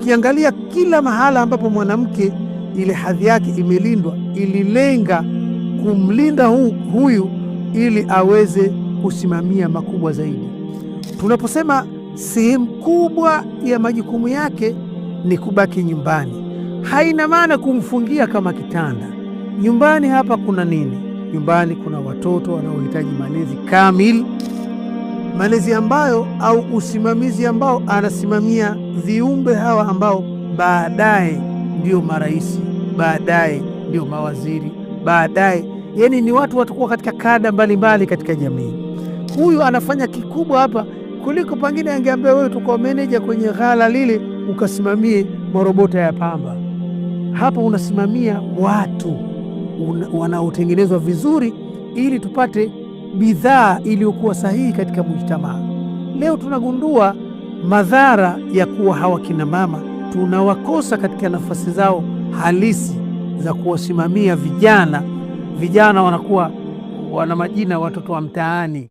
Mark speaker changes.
Speaker 1: Ukiangalia kila mahala ambapo mwanamke ile hadhi yake imelindwa, ililenga kumlinda huyu ili aweze kusimamia makubwa zaidi. Tunaposema sehemu kubwa ya majukumu yake ni kubaki nyumbani, haina maana kumfungia kama kitanda. Nyumbani hapa kuna nini? Nyumbani kuna watoto wanaohitaji malezi kamili, malezi ambayo au usimamizi ambao anasimamia viumbe hawa ambao baadaye ndio marais, baadaye ndio mawaziri, baadaye yani ni watu watakuwa katika kada mbalimbali katika jamii. Huyu anafanya kikubwa hapa kuliko pengine angeambia wewe tuko meneja kwenye ghala lile ukasimamie marobota ya pamba. Hapa unasimamia watu wanaotengenezwa vizuri ili tupate bidhaa iliyokuwa sahihi katika mujtamaa. Leo tunagundua madhara ya kuwa hawa kina mama tunawakosa katika nafasi zao halisi za kuwasimamia vijana. Vijana wanakuwa wana majina watoto wa mtaani.